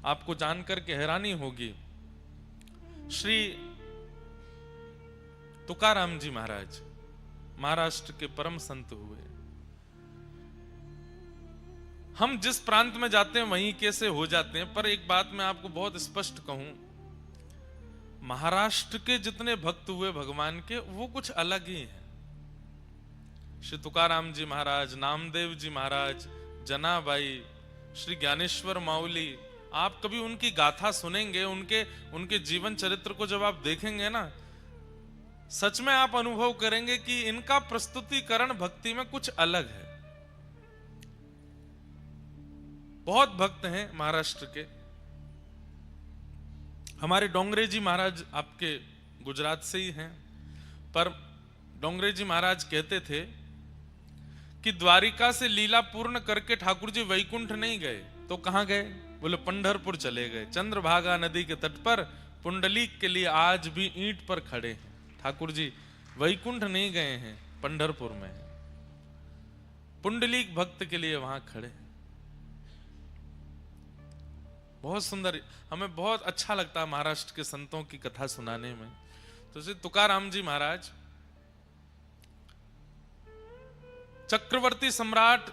आपको जानकर के हैरानी होगी। श्री तुकाराम जी महाराज महाराष्ट्र के परम संत हुए। हम जिस प्रांत में जाते हैं वहीं कैसे हो जाते हैं, पर एक बात मैं आपको बहुत स्पष्ट कहूं, महाराष्ट्र के जितने भक्त हुए भगवान के वो कुछ अलग ही हैं। श्री तुकाराम जी महाराज, नामदेव जी महाराज, जनाबाई, श्री ज्ञानेश्वर माउली, आप कभी उनकी गाथा सुनेंगे, उनके जीवन चरित्र को जब आप देखेंगे ना, सच में आप अनुभव करेंगे कि इनका प्रस्तुतिकरण भक्ति में कुछ अलग है। बहुत भक्त हैं महाराष्ट्र के। हमारे डोंगरे जी महाराज आपके गुजरात से ही हैं, पर डोंगरे जी महाराज कहते थे कि द्वारिका से लीला पूर्ण करके ठाकुर जी वैकुंठ नहीं गए तो कहां गए? बोले पंढरपुर चले गए। चंद्रभागा नदी के तट पर पुंडलीक के लिए आज भी ईंट पर खड़े हैं। ठाकुर जी वैकुंठ नहीं गए हैं, पंढरपुर में है। पुंडलीक भक्त के लिए वहां खड़े। बहुत सुंदर, हमें बहुत अच्छा लगता है महाराष्ट्र के संतों की कथा सुनाने में। तो श्री तुकाराम जी महाराज चक्रवर्ती सम्राट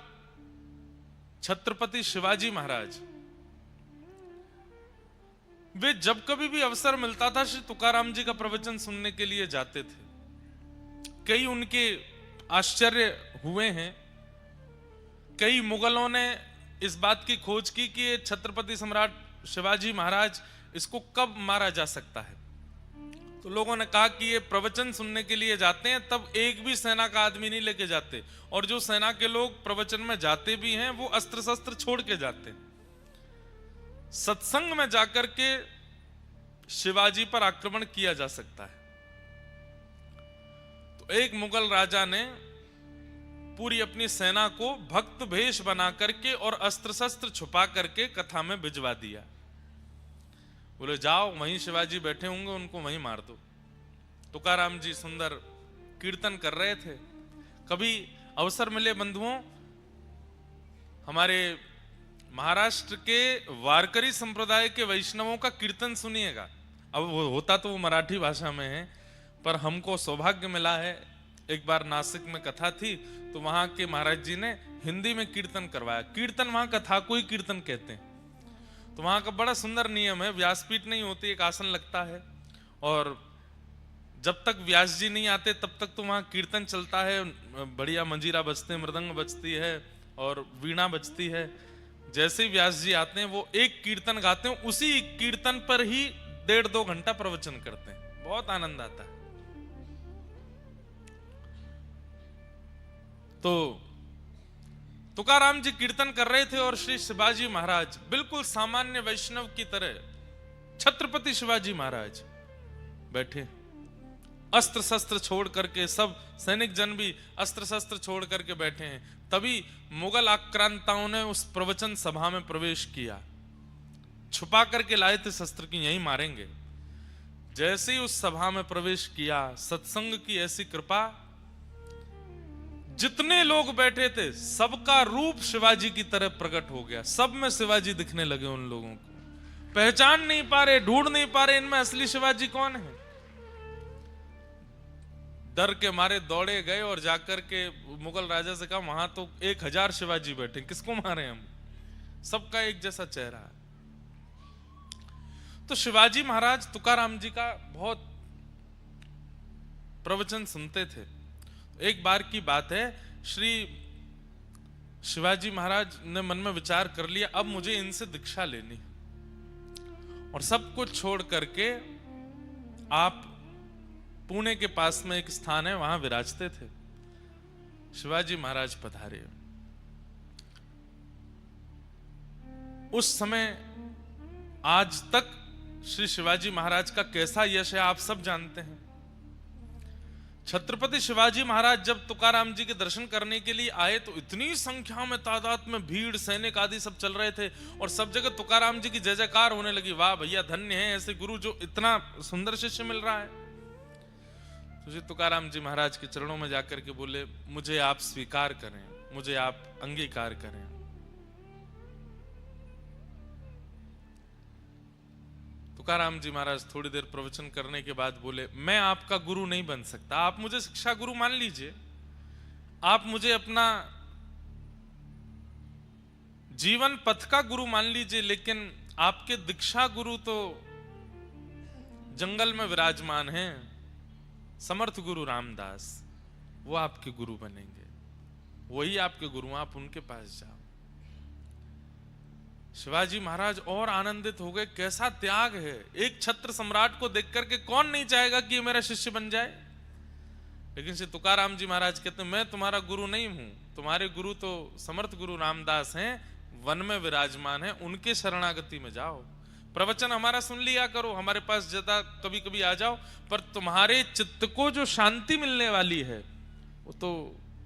छत्रपति शिवाजी महाराज, वे जब कभी भी अवसर मिलता था श्री तुकाराम जी का प्रवचन सुनने के लिए जाते थे। कई उनके आश्चर्य हुए हैं। कई मुगलों ने इस बात की खोज की कि ये छत्रपति सम्राट शिवाजी महाराज, इसको कब मारा जा सकता है। तो लोगों ने कहा कि ये प्रवचन सुनने के लिए जाते हैं, तब एक भी सेना का आदमी नहीं लेके जाते, और जो सेना के लोग प्रवचन में जाते भी हैं वो अस्त्र शस्त्र छोड़ के जाते हैं। सत्संग में जाकर के शिवाजी पर आक्रमण किया जा सकता है। तो एक मुगल राजा ने पूरी अपनी सेना को भक्त भेष बना करके और अस्त्र शस्त्र छुपा करके कथा में भिजवा दिया। बोले जाओ, वहीं शिवाजी बैठे होंगे, उनको वहीं मार दो। तुकाराम जी सुंदर कीर्तन कर रहे थे। कभी अवसर मिले बंधुओं, हमारे महाराष्ट्र के वारकरी संप्रदाय के वैष्णवों का कीर्तन सुनिएगा। अब वो होता तो वो मराठी भाषा में है, पर हमको सौभाग्य मिला है, एक बार नासिक में कथा थी तो वहां के महाराज जी ने हिंदी में कीर्तन करवाया। कीर्तन वहां कथा को ही कीर्तन कहते हैं। तो वहां का बड़ा सुंदर नियम है, व्यासपीठ नहीं होती, एक आसन लगता है, और जब तक व्यास जी नहीं आते तब तक तो वहां कीर्तन चलता है। बढ़िया मंजीरा बजते हैं, मृदंग बजती है और वीणा बजती है। जैसे ही व्यास जी आते हैं वो एक कीर्तन गाते हैं, उसी कीर्तन पर ही 1.5-2 घंटा प्रवचन करते हैं। बहुत आनंद आता है। तो तुकाराम जी कीर्तन कर रहे थे और श्री शिवाजी महाराज बिल्कुल सामान्य वैष्णव की तरह, छत्रपति शिवाजी महाराज बैठे, अस्त्र शस्त्र छोड़ करके, सब सैनिक जन भी अस्त्र शस्त्र छोड़ करके बैठे हैं। तभी मुगल आक्रांताओं ने उस प्रवचन सभा में प्रवेश किया। छुपा करके लाए थे शस्त्र की, यहीं मारेंगे। जैसे ही उस सभा में प्रवेश किया, सत्संग की ऐसी कृपा, जितने लोग बैठे थे सबका रूप शिवाजी की तरह प्रकट हो गया। सब में शिवाजी दिखने लगे। उन लोगों को पहचान नहीं पा रहे, ढूंढ नहीं पा रहे, इनमें असली शिवाजी कौन है। डर के मारे दौड़े गए और जाकर के मुगल राजा से कहा, वहां तो 1000 शिवाजी बैठे, किसको मारे हम? सबका एक जैसा चेहरा है। तो शिवाजी महाराज तुकाराम जी का बहुत प्रवचन सुनते थे। एक बार की बात है, श्री शिवाजी महाराज ने मन में विचार कर लिया, अब मुझे इनसे दीक्षा लेनी, और सब कुछ छोड़ करके आप पुणे के पास में एक स्थान है, वहां विराजते थे। शिवाजी महाराज पधारे। उस समय आज तक श्री शिवाजी महाराज का कैसा यश है आप सब जानते हैं। छत्रपति शिवाजी महाराज जब तुकाराम जी के दर्शन करने के लिए आए तो इतनी संख्या में, तादाद में भीड़, सैनिक आदि सब चल रहे थे, और सब जगह तुकाराम जी की जय जयकार होने लगी। वाह भैया, धन्य है ऐसे गुरु जो इतना सुंदर शिष्य मिल रहा है। तो श्री तुकाराम जी महाराज के चरणों में जाकर के बोले, मुझे आप स्वीकार करें, मुझे आप अंगीकार करें। तुकाराम जी महाराज थोड़ी देर प्रवचन करने के बाद बोले, मैं आपका गुरु नहीं बन सकता, आप मुझे शिक्षा गुरु मान लीजिए, आप मुझे अपना जीवन पथ का गुरु मान लीजिए, लेकिन आपके दीक्षा गुरु तो जंगल में विराजमान हैं, समर्थ गुरु रामदास, वो आपके गुरु बनेंगे, वही आपके गुरु, आप उनके पास जाओ। शिवाजी महाराज और आनंदित हो गए, कैसा त्याग है, एक छत्र सम्राट को देख करके कौन नहीं चाहेगा कि ये मेरा शिष्य बन जाए। लेकिन श्री तुकाराम जी महाराज कहते हैं, मैं तुम्हारा गुरु नहीं हूं, तुम्हारे गुरु तो समर्थ गुरु रामदास हैं, वन में विराजमान है, उनके शरणागति में जाओ, प्रवचन हमारा सुन लिया करो, हमारे पास ज्यादा कभी कभी आ जाओ, पर तुम्हारे चित्त को जो शांति मिलने वाली है वो तो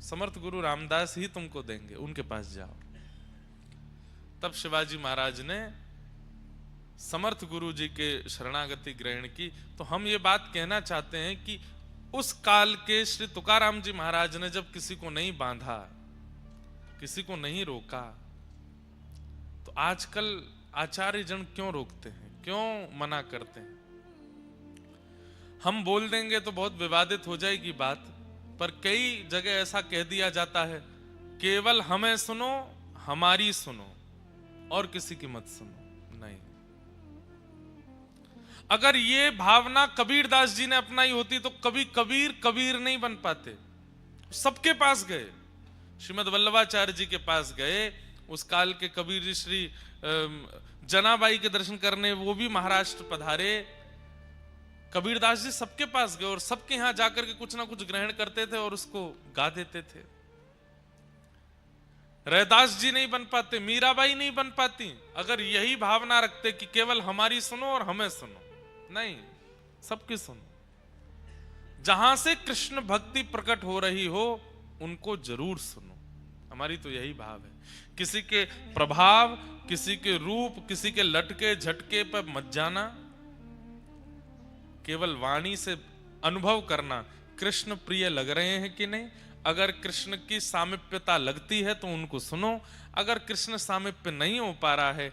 समर्थ गुरु रामदास ही तुमको देंगे, उनके पास जाओ। तब शिवाजी महाराज ने समर्थ गुरु जी के शरणागति ग्रहण की। तो हम ये बात कहना चाहते हैं कि उस काल के श्री तुकाराम जी महाराज ने जब किसी को नहीं बांधा, किसी को नहीं रोका, तो आजकल आचार्य जन क्यों रोकते हैं, क्यों मना करते हैं? हम बोल देंगे तो बहुत विवादित हो जाएगी बात, पर कई जगह ऐसा कह दिया जाता है, केवल हमें सुनो, हमारी सुनो, और किसी की मत सुनो। नहीं, अगर ये भावना कबीरदास जी ने अपनाई होती तो कभी कबीर कबीर नहीं बन पाते। सबके पास गए, श्रीमद वल्लभाचार्य जी के पास गए, उस काल के कबीर जी श्री जनाबाई के दर्शन करने वो भी महाराष्ट्र पधारे। कबीरदास जी सबके पास गए और सबके यहां जाकर के कुछ ना कुछ ग्रहण करते थे और उसको गा देते थे। रैदास जी नहीं बन पाते, मीराबाई नहीं बन पाती अगर यही भावना रखते कि केवल हमारी सुनो और हमें सुनो। नहीं, सबकी सुनो, जहां से कृष्ण भक्ति प्रकट हो रही हो उनको जरूर सुनो। हमारी तो यही भाव है, किसी के प्रभाव, किसी के रूप, किसी के लटके झटके पर मत जाना, केवल वाणी से अनुभव करना कृष्ण प्रिय लग रहे हैं कि नहीं। अगर कृष्ण की सामीप्यता लगती है तो उनको सुनो, अगर कृष्ण सामीप्य नहीं हो पा रहा है,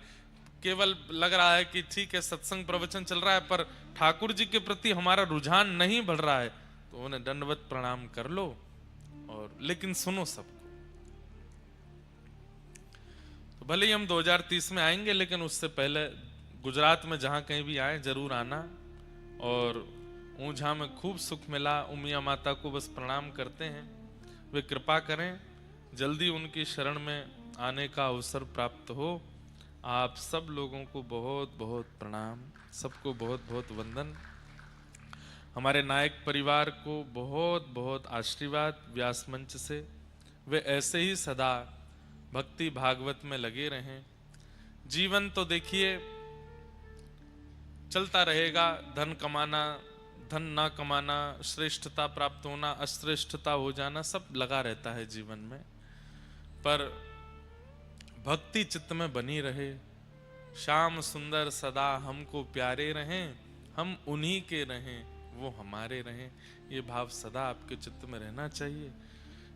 केवल लग रहा है कि ठीक है सत्संग प्रवचन चल रहा है पर ठाकुर जी के प्रति हमारा रुझान नहीं बढ़ रहा है, तो उन्हें दंडवत प्रणाम कर लो, और लेकिन सुनो सबको। तो भले ही हम 2030 में आएंगे, लेकिन उससे पहले गुजरात में जहां कहीं भी आए जरूर आना। और ऊंझा में खूब सुख मिला, उमिया माता को बस प्रणाम करते हैं, वे कृपा करें जल्दी उनकी शरण में आने का अवसर प्राप्त हो। आप सब लोगों को बहुत बहुत प्रणाम, सबको बहुत बहुत वंदन। हमारे नायक परिवार को बहुत बहुत आशीर्वाद व्यास मंच से, वे ऐसे ही सदा भक्ति भागवत में लगे रहें। जीवन तो देखिए चलता रहेगा, धन कमाना, धन ना कमाना, श्रेष्ठता प्राप्त होना, अश्रेष्ठता हो जाना, सब लगा रहता है जीवन में, पर भक्ति चित्त में बनी रहे। श्याम सुंदर सदा हमको प्यारे रहें, हम उन्हीं के रहें, वो हमारे रहें, ये भाव सदा आपके चित्त में रहना चाहिए।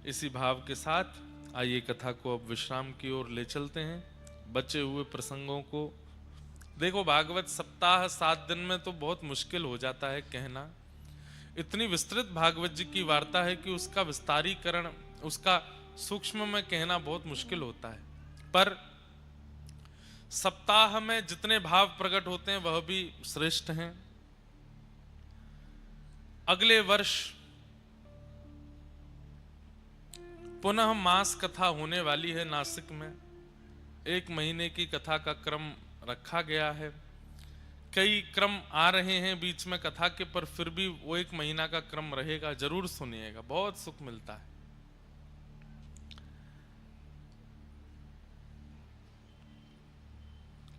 इसी भाव के साथ आइए कथा को अब विश्राम की ओर ले चलते हैं। बचे हुए प्रसंगों को देखो, भागवत सप्ताह 7 दिन में तो बहुत मुश्किल हो जाता है कहना। इतनी विस्तृत भागवत जी की वार्ता है कि उसका विस्तारीकरण, उसका सूक्ष्म में कहना बहुत मुश्किल होता है, पर सप्ताह में जितने भाव प्रकट होते हैं वह भी श्रेष्ठ हैं। अगले वर्ष पुनः मास कथा होने वाली है नासिक में। 1 महीने की कथा का क्रम रखा गया है, कई क्रम आ रहे हैं बीच में कथा के, पर फिर भी वो 1 महीना का क्रम रहेगा, जरूर सुनिएगा, बहुत सुख मिलता है।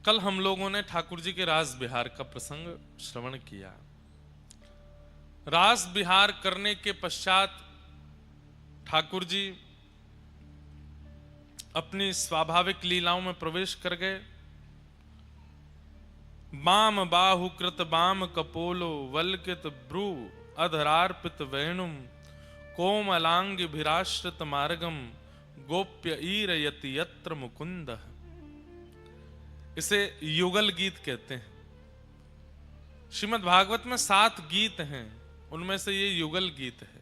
कल हम लोगों ने ठाकुर जी के रास बिहार का प्रसंग श्रवण किया। रास बिहार करने के पश्चात ठाकुर जी अपनी स्वाभाविक लीलाओं में प्रवेश कर गए। बाम बाहुकृत बाम कपोलो वल्कित भ्रू अधरार्पित वेणुम कोमलांग भिराश्रित मार्गम गोप्य ईरयति यत्र मुकुंद। इसे युगल गीत कहते हैं। श्रीमद् भागवत में 7 गीत हैं, उनमें से ये युगल गीत है।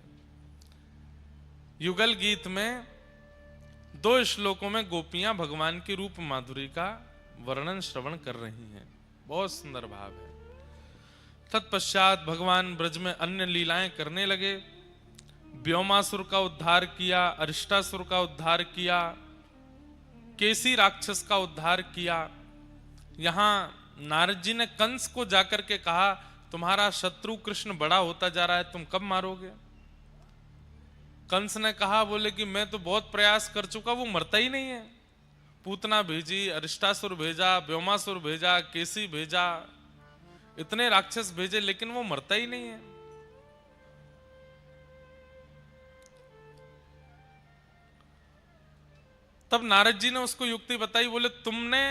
युगल गीत में 2 श्लोकों में गोपियां भगवान की रूप माधुरी का वर्णन श्रवण कर रही हैं। बहुत सुंदर भाव है। तत्पश्चात भगवान ब्रज में अन्य लीलाएं करने लगे। व्योमासुर का उद्धार किया, अरिष्टासुर का उद्धार किया, केसी राक्षस का उद्धार किया। यहां नारद जी ने कंस को जाकर के कहा, तुम्हारा शत्रु कृष्ण बड़ा होता जा रहा है, तुम कब मारोगे? कंस ने कहा, बोले कि मैं तो बहुत प्रयास कर चुका, वो मरता ही नहीं है। पूतना भेजी, अरिष्टासुर भेजा, व्योमासुर भेजा, केसी भेजा, इतने राक्षस भेजे, लेकिन वो मरता ही नहीं है। तब नारद जी ने उसको युक्ति बताई, बोले तुमने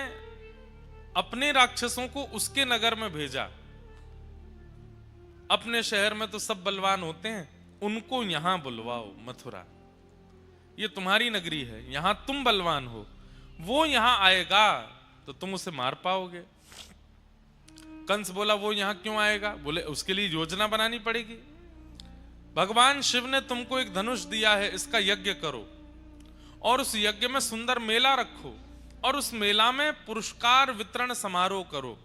अपने राक्षसों को उसके नगर में भेजा, अपने शहर में तो सब बलवान होते हैं, उनको यहां बुलवाओ मथुरा, ये तुम्हारी नगरी है, यहां तुम बलवान हो, वो यहां आएगा तो तुम उसे मार पाओगे। कंस बोला, वो यहां क्यों आएगा? बोले उसके लिए योजना बनानी पड़ेगी। भगवान शिव ने तुमको एक धनुष दिया है, इसका यज्ञ करो और उस यज्ञ में सुंदर मेला रखो और उस मेला में पुरस्कार वितरण समारोह करो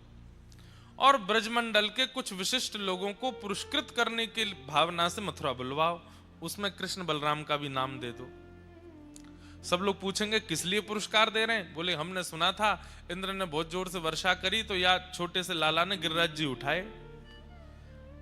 और ब्रजमंडल के कुछ विशिष्ट लोगों को पुरस्कृत करने की भावना से मथुरा बुलवाओ, उसमें कृष्ण बलराम का भी नाम दे दो। सब लोग पूछेंगे किस लिए पुरस्कार दे रहे हैं? बोले हमने सुना था इंद्र ने बहुत जोर से वर्षा करी तो या छोटे से लाला ने गिरिराज जी उठाए।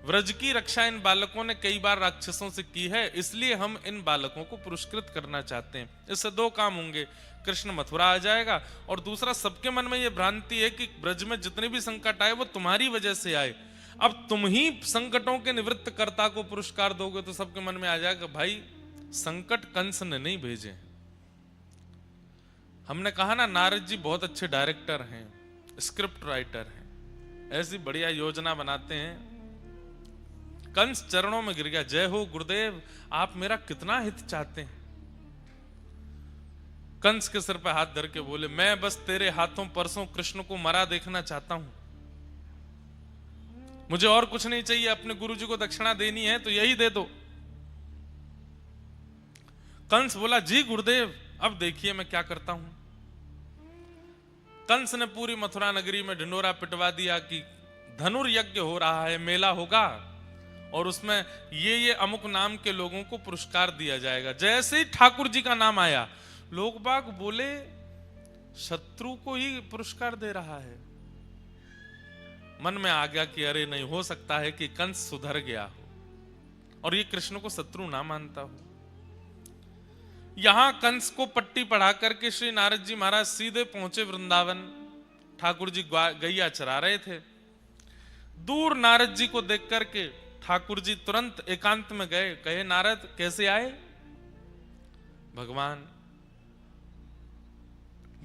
व्रज की रक्षा इन बालकों ने कई बार राक्षसों से की है, इसलिए हम इन बालकों को पुरस्कृत करना चाहते हैं। इससे 2 काम होंगे, कृष्ण मथुरा आ जाएगा और दूसरा सबके मन में यह भ्रांति है कि ब्रज में जितने भी संकट आए वो तुम्हारी वजह से आए, अब तुम ही संकटों के निवृत्त कर्ता को पुरस्कार दोगे तो सबके मन में आ जाएगा भाई संकट कंस ने नहीं भेजे। हमने कहा ना नारद जी बहुत अच्छे डायरेक्टर हैं, स्क्रिप्ट राइटर हैं, ऐसी बढ़िया योजना बनाते हैं। कंस चरणों में गिर गया, जय हो गुरुदेव, आप मेरा कितना हित चाहते हैं। कंस के सिर पर हाथ धर के बोले, मैं बस तेरे हाथों परसों कृष्ण को मरा देखना चाहता हूं, मुझे और कुछ नहीं चाहिए, अपने गुरुजी को दक्षिणा देनी है तो यही दे दो। कंस बोला, जी गुरुदेव अब देखिए मैं क्या करता हूं। कंस ने पूरी मथुरा नगरी में ढिंडोरा पिटवा दिया कि धनुर्यज्ञ हो रहा है, मेला होगा और उसमें ये अमुक नाम के लोगों को पुरस्कार दिया जाएगा। जैसे ही ठाकुर जी का नाम आया, लोग बाग बोले शत्रु को ही पुरस्कार दे रहा है। मन में आ गया कि अरे नहीं हो सकता है कि कंस सुधर गया हो और ये कृष्ण को शत्रु ना मानता हो। यहां कंस को पट्टी पढ़ा करके श्री नारद जी महाराज सीधे पहुंचे वृंदावन। ठाकुर जी गैया चरा रहे थे। दूर नारद जी को देख करके ठाकुर जी तुरंत एकांत में गए, कहे नारद कैसे आए? भगवान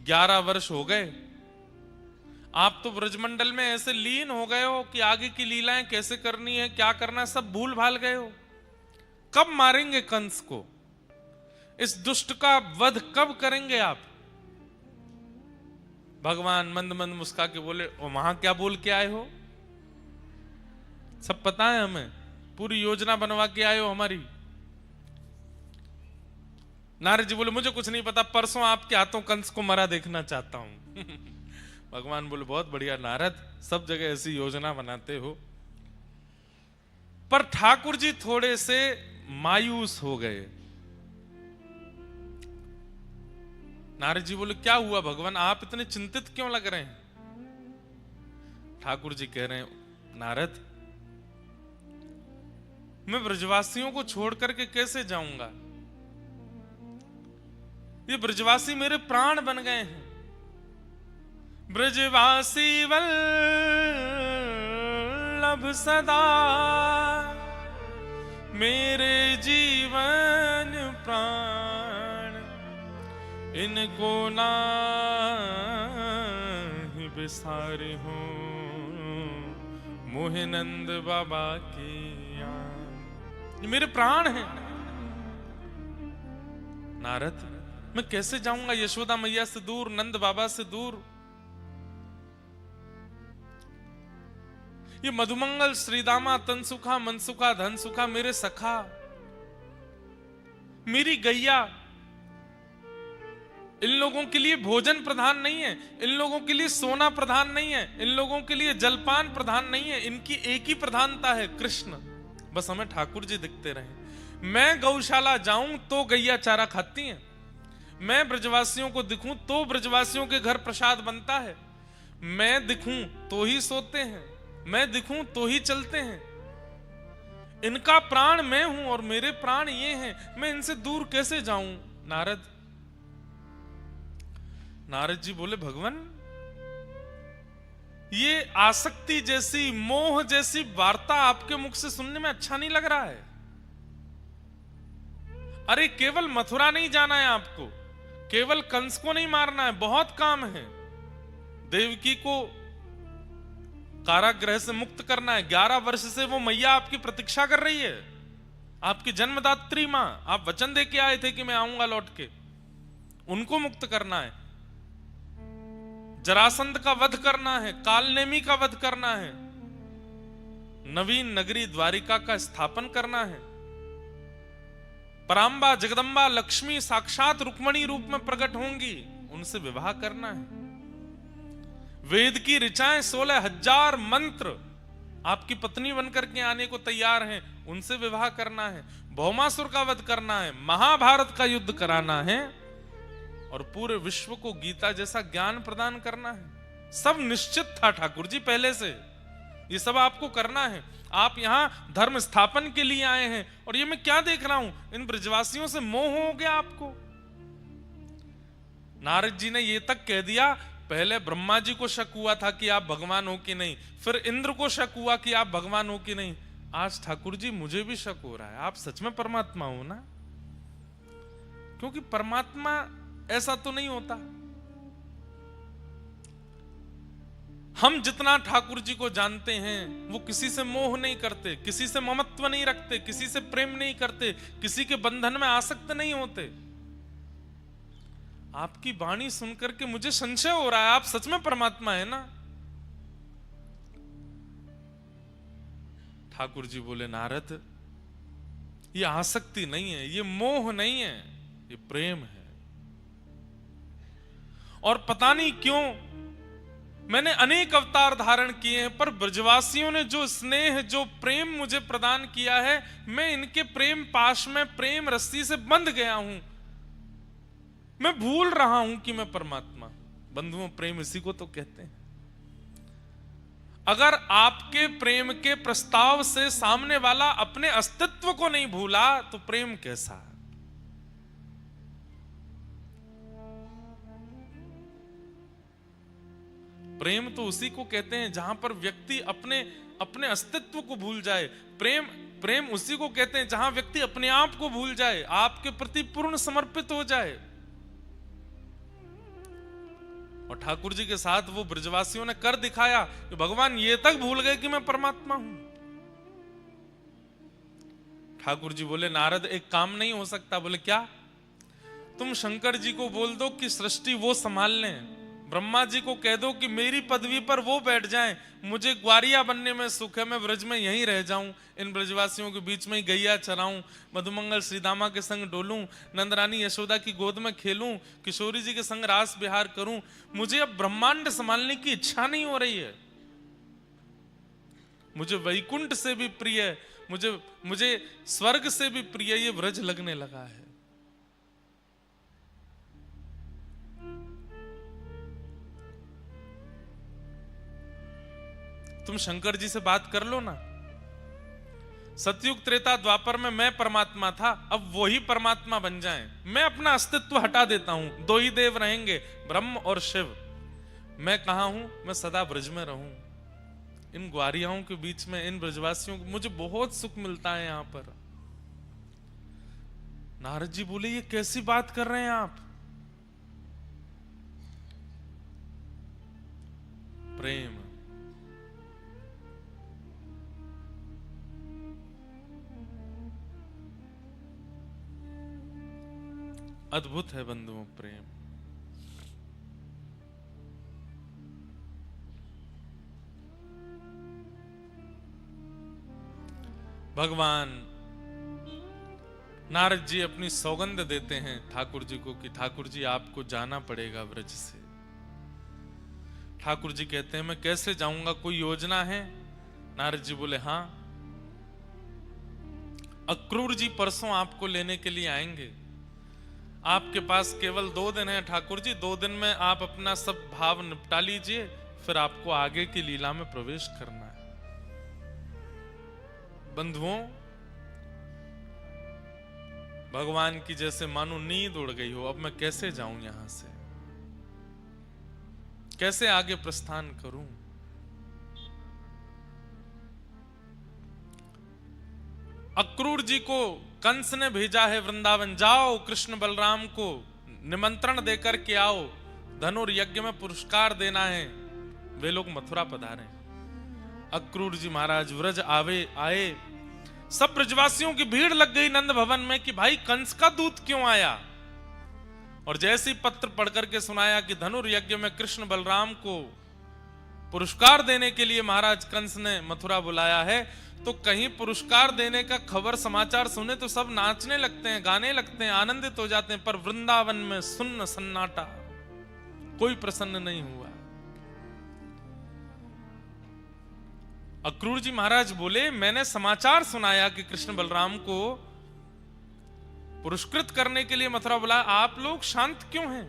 11 वर्ष हो गए, आप तो ब्रजमंडल में ऐसे लीन हो गए हो कि आगे की लीलाएं कैसे करनी है, क्या करना है, सब भूल भाल गए हो। कब मारेंगे कंस को? इस दुष्ट का वध कब करेंगे आप? भगवान मंद मंद मुस्का के बोले, वहां क्या बोल के आए हो? सब पता है हमें, पूरी योजना बनवा के आए हो हमारी। नारद जी बोले, मुझे कुछ नहीं पता, परसों आपके हाथों कंस को मरा देखना चाहता हूं। भगवान बोले, बहुत बढ़िया नारद, सब जगह ऐसी योजना बनाते हो। पर ठाकुर जी थोड़े से मायूस हो गए। नारद जी बोले, क्या हुआ भगवान, आप इतने चिंतित क्यों लग रहे हैं? ठाकुर जी कह रहे हैं, नारद मैं ब्रजवासियों को छोड़ करके कैसे जाऊंगा? ये ब्रजवासी मेरे प्राण बन गए हैं। ब्रजवासी वल्लभ सदा मेरे जीवन प्राण, इनको नाही बिसारे हो मोहे नंद बाबा की याद। ये मेरे प्राण हैं। नारद मैं कैसे जाऊंगा यशोदा मैया से दूर, नंद बाबा से दूर? ये मधुमंगल श्रीदामा तन सुखा मन सुखा धन सुखा मेरे सखा, मेरी गैया, इन लोगों के लिए भोजन प्रधान नहीं है, इन लोगों के लिए सोना प्रधान नहीं है, इन लोगों के लिए जलपान प्रधान नहीं है, इनकी एक ही प्रधानता है कृष्ण। बस हमें ठाकुर जी दिखते रहे। मैं गौशाला जाऊं तो गैया चारा खाती हैं, मैं ब्रजवासियों को दिखूं तो ब्रजवासियों के घर प्रसाद बनता है, मैं दिखूं तो ही सोते हैं, मैं दिखूं तो ही चलते हैं। इनका प्राण मैं हूं और मेरे प्राण ये हैं, मैं इनसे दूर कैसे जाऊं? नारद जी बोले, भगवान ये आसक्ति जैसी, मोह जैसी वार्ता आपके मुख से सुनने में अच्छा नहीं लग रहा है। अरे केवल मथुरा नहीं जाना है आपको, केवल कंस को नहीं मारना है, बहुत काम है। देवकी को कारागृह से मुक्त करना है। 11 वर्ष से वो मैया आपकी प्रतीक्षा कर रही है, आपकी जन्मदात्री मां। आप वचन दे के आए थे कि मैं आऊंगा लौट के, उनको मुक्त करना है। जरासंध का वध करना है, कालनेमी का वध करना है, नवीन नगरी द्वारिका का स्थापन करना है। परांबा जगदंबा लक्ष्मी साक्षात रुक्मणी रूप में प्रकट होंगी, उनसे विवाह करना है। वेद की ऋचाएं 16,000 मंत्र आपकी पत्नी बनकर के आने को तैयार हैं, उनसे विवाह करना है। भौमासुर का वध करना है, महाभारत का युद्ध कराना है और पूरे विश्व को गीता जैसा ज्ञान प्रदान करना है। सब निश्चित था ठाकुर जी पहले से, ये सब आपको करना है। आप यहां धर्म स्थापन के लिए आए हैं और ये मैं क्या देख रहा हूं, इन ब्रजवासियों से मोह हो गया आपको। नारद जी ने ये तक कह दिया, पहले ब्रह्मा जी को शक हुआ था कि आप भगवान हो कि नहीं, फिर इंद्र को शक हुआ कि आप भगवान हो कि नहीं, आज ठाकुर जी मुझे भी शक हो रहा है, आप सच में परमात्मा हो ना? क्योंकि परमात्मा ऐसा तो नहीं होता। हम जितना ठाकुर जी को जानते हैं वो किसी से मोह नहीं करते, किसी से ममत्व नहीं रखते, किसी से प्रेम नहीं करते, किसी के बंधन में आसक्त नहीं होते। आपकी वाणी सुनकर के मुझे संशय हो रहा है, आप सच में परमात्मा है ना? ठाकुर जी बोले, नारद ये आसक्ति नहीं है, ये मोह नहीं है, ये प्रेम है। और पता नहीं क्यों मैंने अनेक अवतार धारण किए हैं, पर ब्रजवासियों ने जो स्नेह, जो प्रेम मुझे प्रदान किया है, मैं इनके प्रेम पाश में, प्रेम रस्सी से बंध गया हूं। मैं भूल रहा हूं कि मैं परमात्मा। बंधुओं, प्रेम इसी को तो कहते हैं। अगर आपके प्रेम के प्रस्ताव से सामने वाला अपने अस्तित्व को नहीं भूला तो प्रेम कैसा? प्रेम तो उसी को कहते हैं जहां पर व्यक्ति अपने अस्तित्व को भूल जाए। प्रेम उसी को कहते हैं जहां व्यक्ति अपने आप को भूल जाए, आपके प्रति पूर्ण समर्पित हो जाए। और ठाकुर जी के साथ वो ब्रजवासियों ने कर दिखाया कि भगवान ये तक भूल गए कि मैं परमात्मा हूं। ठाकुर जी बोले, नारद एक काम नहीं हो सकता। बोले क्या? तुम शंकर जी को बोल दो कि सृष्टि वो संभाल लें, ब्रह्मा जी को कह दो कि मेरी पदवी पर वो बैठ जाएं, मुझे ग्वारिया बनने में सुख है, मैं ब्रज में यहीं रह जाऊं, इन ब्रजवासियों के बीच में गैया चराऊं, मधुमंगल श्रीदामा के संग डोलूं, नंदरानी यशोदा की गोद में खेलूं, किशोरी जी के संग रास विहार करूं। मुझे अब ब्रह्मांड संभालने की इच्छा नहीं हो रही है। मुझे वैकुंठ से भी प्रिय, मुझे स्वर्ग से भी प्रिय ये ब्रज लगने लगा है। तुम शंकर जी से बात कर लो ना। सतयुग त्रेता द्वापर में मैं परमात्मा था, अब वो ही परमात्मा बन जाएं। मैं अपना अस्तित्व हटा देता हूं, दो ही देव रहेंगे, ब्रह्म और शिव। मैं कहां हूं? मैं सदा ब्रज में रहूं, इन ग्वारियाओं के बीच में, इन ब्रजवासियों को मुझे बहुत सुख मिलता है यहां पर। नारद जी बोले, ये कैसी बात कर रहे हैं आप? प्रेम अद्भुत है बंधुओं, प्रेम। भगवान नारद जी अपनी सौगंध देते हैं ठाकुर जी को कि ठाकुर जी आपको जाना पड़ेगा ब्रज से। ठाकुर जी कहते हैं मैं कैसे जाऊंगा, कोई योजना है? नारद जी बोले हाँ, अक्रूर जी परसों आपको लेने के लिए आएंगे। आपके पास केवल 2 दिन है ठाकुर जी, 2 दिन में आप अपना सब भाव निपटा लीजिए, फिर आपको आगे की लीला में प्रवेश करना है। बंधुओं, भगवान की जैसे मानो नींद उड़ गई हो, अब मैं कैसे जाऊं यहां से, कैसे आगे प्रस्थान करूं? अक्रूर जी को कंस ने भेजा है वृंदावन, जाओ कृष्ण बलराम को निमंत्रण देकर के आओ, धनुर्यज्ञ में पुरस्कार देना है। वे लोग मथुरा पधारे। अक्रूर जी महाराज व्रज आए, सब ब्रजवासियों की भीड़ लग गई नंद भवन में कि भाई कंस का दूत क्यों आया। और जैसे ही पत्र पढ़कर के सुनाया कि धनुर्यज्ञ में कृष्ण बलराम को पुरस्कार देने के लिए महाराज कंस ने मथुरा बुलाया है, तो कहीं पुरस्कार देने का खबर समाचार सुने तो सब नाचने लगते हैं, गाने लगते हैं, आनंदित हो जाते हैं, पर वृंदावन में सुन्न सन्नाटा, कोई प्रसन्न नहीं हुआ। अक्रूर जी महाराज बोले मैंने समाचार सुनाया कि कृष्ण बलराम को पुरस्कृत करने के लिए मथुरा बुलाया, आप लोग शांत क्यों हैं?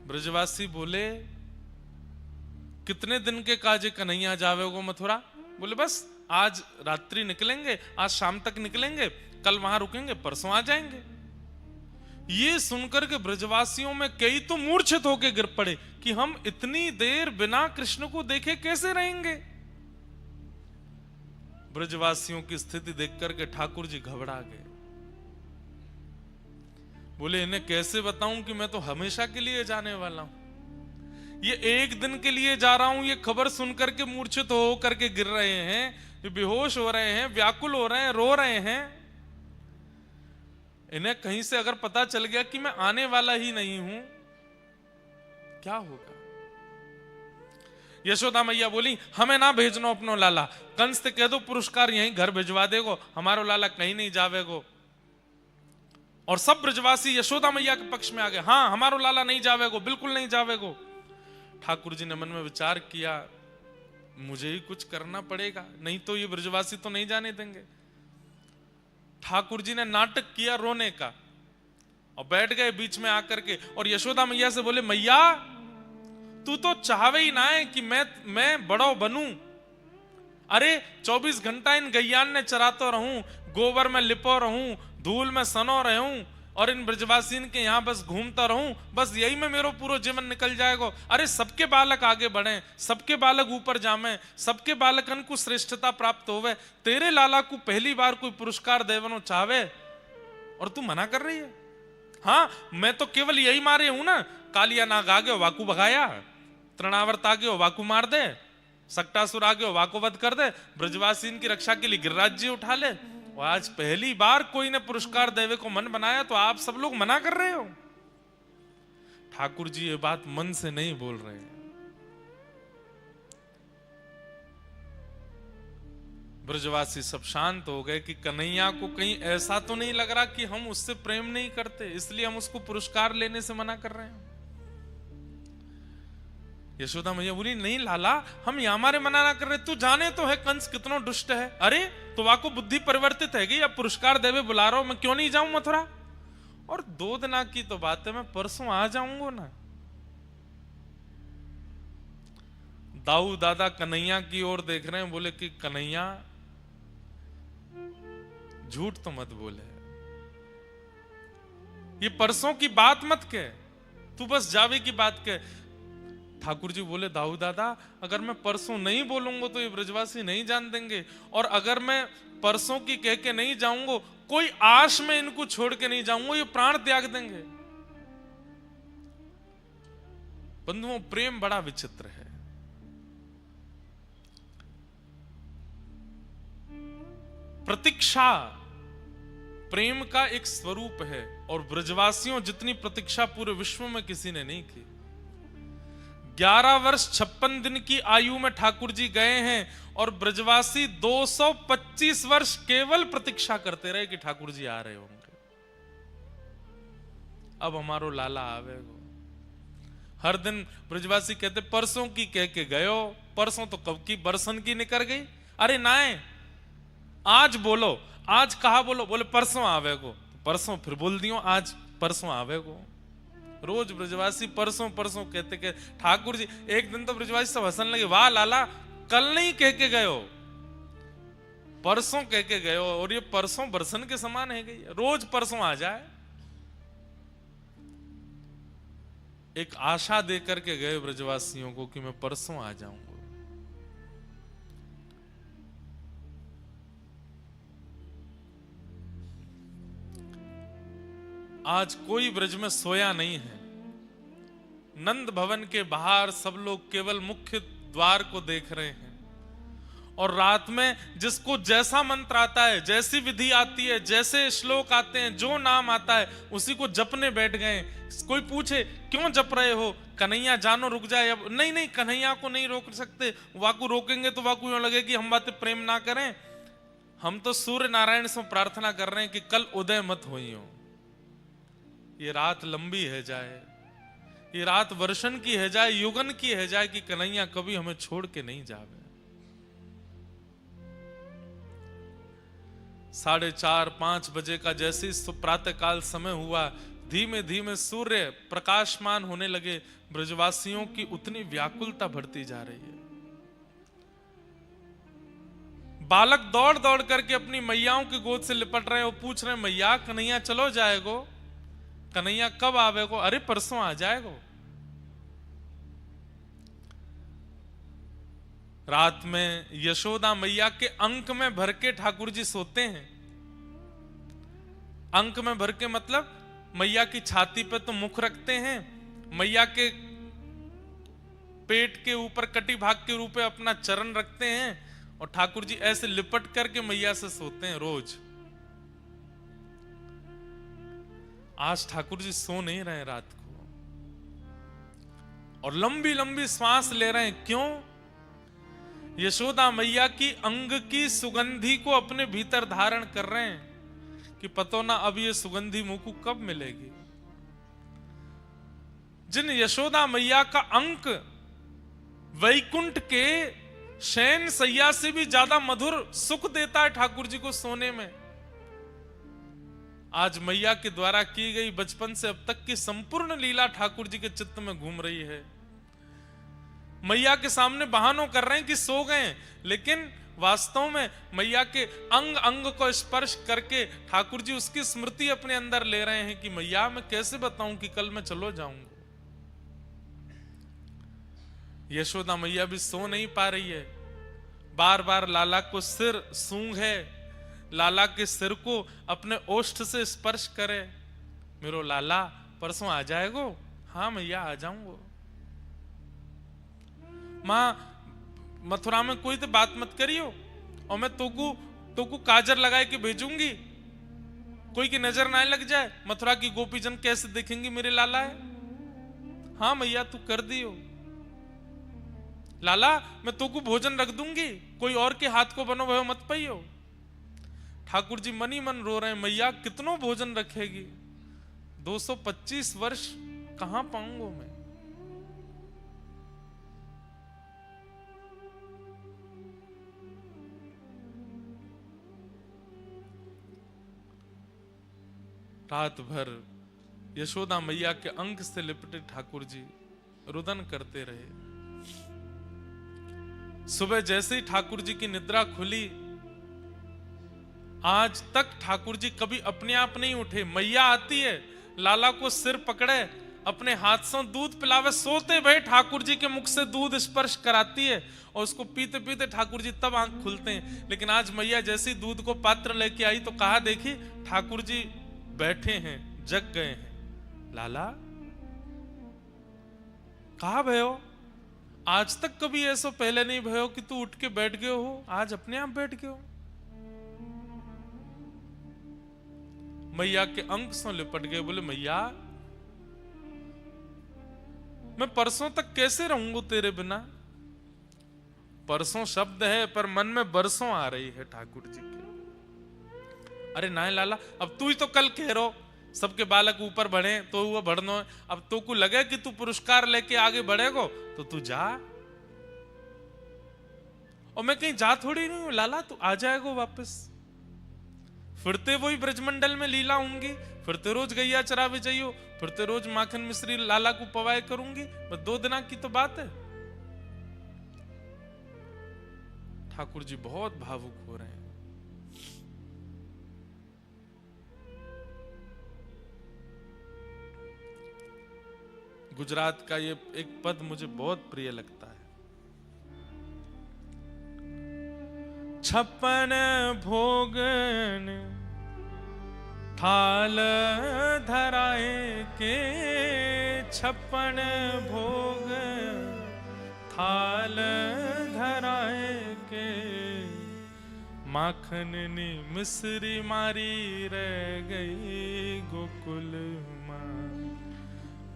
ब्रजवासी बोले कितने दिन के काजे कन्हैया जावेगो मथुरा? बोले बस आज रात्रि निकलेंगे, आज शाम तक निकलेंगे, कल वहां रुकेंगे, परसों आ जाएंगे। ये सुनकर के ब्रजवासियों में कई तो मूर्छित होकर गिर पड़े कि हम इतनी देर बिना कृष्ण को देखे कैसे रहेंगे। ब्रजवासियों की स्थिति देखकर के ठाकुर जी घबरा गए। बोले इन्हें कैसे बताऊं कि मैं तो हमेशा के लिए जाने वाला हूं, ये एक दिन के लिए जा रहा हूं, ये खबर सुनकर के मूर्छित हो करके गिर रहे हैं, ये बेहोश हो रहे हैं, व्याकुल हो रहे हैं, रो रहे हैं। इन्हें कहीं से अगर पता चल गया कि मैं आने वाला ही नहीं हूं, क्या होगा? यशोदा मैया बोली हमें ना भेजनो अपनो लाला, कंस से कह दो पुरस्कार यहीं घर भिजवा देगो, हमारो लाला कहीं नहीं जावेगो। और सब ब्रजवासी यशोदा मैया के पक्ष में आ गए, हाँ हमारो लाला नहीं जावेगो, बिल्कुल नहीं जावेगो। ठाकुर जी ने मन में विचार किया मुझे ही कुछ करना पड़ेगा, नहीं तो ये ब्रजवासी तो नहीं जाने देंगे। ठाकुर जी ने नाटक किया रोने का और बैठ गए बीच में आकर के और यशोदा मैया से बोले मैया तू तो चाहवे ही ना है कि मैं बड़ो बनूं, अरे 24 घंटा इन गैयान ने चरातो रहूं, गोबर में लिपो रहूं, धूल में सनो रहूं और इन ब्रजवासीन के यहां बस घूमता रहूं, बस यही में मेरो पूरा जीवन निकल जाएगा। अरे सबके बालक आगे बढ़े, सबके बालक ऊपर जामे, सबके बालकन को श्रेष्ठता प्राप्त होवे, तेरे लाला को पहली बार कोई पुरस्कार देवनो चाहे और तू मना कर रही है। हाँ मैं तो केवल यही मारे हूं ना, कालिया नाग आ गयो वाकू भगाया, तृणावर्त आ गयो वाकू मार दे, सक्टासुर आ गयो वाको वध कर दे, ब्रजवासीन की रक्षा के लिए गिरिराज जी उठा ले। और आज पहली बार कोई ने पुरस्कार देवे को मन बनाया तो आप सब लोग मना कर रहे हो। ठाकुर जी ये बात मन से नहीं बोल रहे हैं। ब्रजवासी सब शांत हो गए कि कन्हैया को कहीं ऐसा तो नहीं लग रहा कि हम उससे प्रेम नहीं करते, इसलिए हम उसको पुरस्कार लेने से मना कर रहे हैं। यशोदा मैया बोली नहीं लाला हम यहां हमारे मना ना कर रहे, तू जाने तो है कंस कितना दुष्ट है, अरे तो वाको बुद्धि परिवर्तित है अब पुरस्कार देवे बुला रहा हूं, मैं क्यों नहीं जाऊं मथुरा। और 2 दिन की तो बात है, मैं परसों आ जाऊंगा ना। दाऊ दादा कन्हैया की ओर देख रहे हैं, बोले कि कन्हैया झूठ तो मत बोले, ये परसों की बात मत कह, तू बस जावे की बात कह। ठाकुर जी बोले दाऊ दादा अगर मैं परसों नहीं बोलूंगा तो ये ब्रजवासी नहीं जान देंगे, और अगर मैं परसों की कह के नहीं जाऊंगा, कोई आश में इनको छोड़ के नहीं जाऊंगा, ये प्राण त्याग देंगे। बंधुओं प्रेम बड़ा विचित्र है। प्रतीक्षा प्रेम का एक स्वरूप है, और ब्रजवासियों जितनी प्रतीक्षा पूरे विश्व में किसी ने नहीं की। 11 वर्ष 56 दिन की आयु में ठाकुर जी गए हैं और ब्रजवासी 225 वर्ष केवल प्रतीक्षा करते रहे कि ठाकुर जी आ रहे होंगे, अब हमारो लाला आवेगो। हर दिन ब्रजवासी कहते परसों की कह के गयो, परसों तो कब की बरसन की निकल गई। अरे नाए, आज बोलो, आज कहा बोलो, बोले परसों आवेगो, परसों फिर बोल दियो आज परसों आवेगो। रोज ब्रजवासी परसों परसों कहते के ठाकुर जी। एक दिन तो ब्रजवासी सब हंसने लगे, वाह लाला कल नहीं कह के गयो, परसों कह के गयो, और ये परसों बरसन के समान है गई, रोज परसों आ जाए। एक आशा दे करके गए ब्रजवासियों को कि मैं परसों आ जाऊंगा। आज कोई ब्रज में सोया नहीं है। नंद भवन के बाहर सब लोग केवल मुख्य द्वार को देख रहे हैं, और रात में जिसको जैसा मंत्र आता है, जैसी विधि आती है, जैसे श्लोक आते हैं, जो नाम आता है उसी को जपने बैठ गए। कोई पूछे क्यों जप रहे हो, कन्हैया जानो रुक जाए, अब नहीं नहीं कन्हैया को नहीं रोक सकते, वाकु रोकेंगे तो वाकु यूं लगे कि हम बातें प्रेम ना करें। हम तो सूर्य नारायण से प्रार्थना कर रहे हैं कि कल उदय मत होई हो, ये रात लंबी है जाए, ये रात वर्षन की है जाए, युगन की है जाए, कि कन्हैया कभी हमें छोड़ के नहीं जावे। 4:30-5 बजे का जैसे प्रातः काल समय हुआ, धीमे धीमे सूर्य प्रकाशमान होने लगे। ब्रजवासियों की उतनी व्याकुलता बढ़ती जा रही है। बालक दौड़ दौड़ करके अपनी मैयाओं की गोद से लिपट रहे हो, पूछ रहे मैया कन्हैया चलो जाएगो, कन्हैया कब आवेगो, अरे परसों आ जाएगो। रात में यशोदा मैया के अंक में भर के ठाकुर जी सोते हैं। अंक में भर के मतलब मैया की छाती पे तो मुख रखते हैं, मैया के पेट के ऊपर कटी भाग के रूप में अपना चरण रखते हैं, और ठाकुर जी ऐसे लिपट करके मैया से सोते हैं रोज। आज ठाकुर जी सो नहीं रहे रात को, और लंबी लंबी श्वास ले रहे हैं। क्यों? यशोदा मैया की अंग की सुगंधी को अपने भीतर धारण कर रहे हैं कि पतो ना अब ये सुगंधी मुंह को कब मिलेगी। जिन यशोदा मैया का अंक वैकुंठ के शयन सैया से भी ज्यादा मधुर सुख देता है ठाकुर जी को सोने में, आज मैया के द्वारा की गई बचपन से अब तक की संपूर्ण लीला ठाकुर जी के चित्त में घूम रही है। मैया के सामने बहानों कर रहे हैं कि सो गए, लेकिन वास्तव में मैया के अंग अंग को स्पर्श करके ठाकुर जी उसकी स्मृति अपने अंदर ले रहे हैं कि मैया मैं कैसे बताऊं कि कल मैं चलो जाऊंगा। यशोदा मैया भी सो नहीं पा रही है, बार बार लाला को सिर सूंघे, लाला के सिर को अपने ओष्ठ से स्पर्श करे। मेरो लाला परसों आ जाएगो? हाँ मैया आ जाऊंगो। मां मथुरा में कोई तो बात मत करियो, और मैं तोकू काजर लगाए के भेजूंगी, कोई की नजर ना लग जाए, मथुरा की गोपीजन कैसे देखेंगे मेरे लाला है। हाँ मैया तू कर दियो। लाला मैं तोकू भोजन रख दूंगी, कोई और के हाथ को बनो भयो मत पाइयो। ठाकुर जी मन ही मन रो रहे हैं, मैया कितनों भोजन रखेगी, 225 वर्ष कहां पाऊंगा मैं। रात भर यशोदा मैया के अंक से लिपटे ठाकुर जी रुदन करते रहे। सुबह जैसे ही ठाकुर जी की निद्रा खुली, आज तक ठाकुर जी कभी अपने आप नहीं उठे। मैया आती है, लाला को सिर पकड़े, अपने हाथ से दूध पिलावे, सोते भय ठाकुर जी के मुख से दूध स्पर्श कराती है, और उसको पीते पीते ठाकुर जी तब आंख खुलते हैं। लेकिन आज मैया जैसी दूध को पात्र लेके आई तो कहा देखी ठाकुर जी बैठे हैं, जग गए हैं। लाला कहा भयो? आज तक कभी ऐसा पहले नहीं भयो कि तू उठ के बैठ गए हो, आज अपने आप बैठ गए हो। मैया के अंक से लिपट गए, बोले मैया मैं परसों तक कैसे रहूंगा तेरे बिना। परसों शब्द है पर मन में बरसों आ रही है ठाकुर जी की। अरे नाय लाला, अब तू ही तो कल कह रहो सबके बालक ऊपर बढ़े तो वो बढ़नो है। अब तो को लगे कि तू पुरस्कार लेके आगे बढ़ेगो तो तू जा, और मैं कहीं जा थोड़ी नहीं हूं लाला, तू आ जाएगो वापस। फिरते वही ब्रजमंडल में लीला होंगी, फिरते रोज गैया चरावे जाइयो, फिरते रोज माखन मिश्री लाला को पवाए करूंगी, बस 2 दिना की तो बात है। ठाकुर जी बहुत भावुक हो रहे हैं। गुजरात का ये एक पद मुझे बहुत प्रिय लगता है। 56 भोगन थाल धराए के, 56 भोग थाल धराए के, माखन नी मिश्री मारी रह गई गोकुल माँ।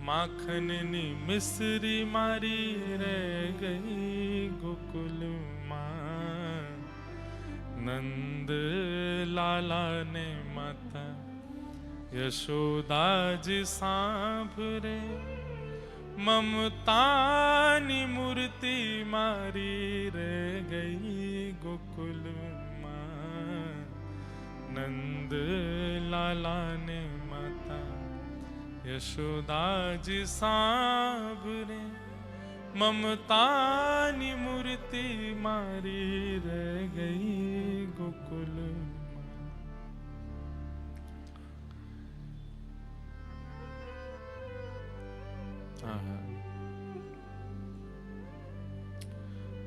माखन नी मिश्री मारी रह गई गोकुल माँ। नंद लाला ने माता यशोदा जी सांभरे, ममता नी मूर्ति मारी रह गई गोकुल माँ। नंद लाला ने माता यशोदा जी सांभरे, ममता नी मूर्ति मारी रह गई गोकुल माँ।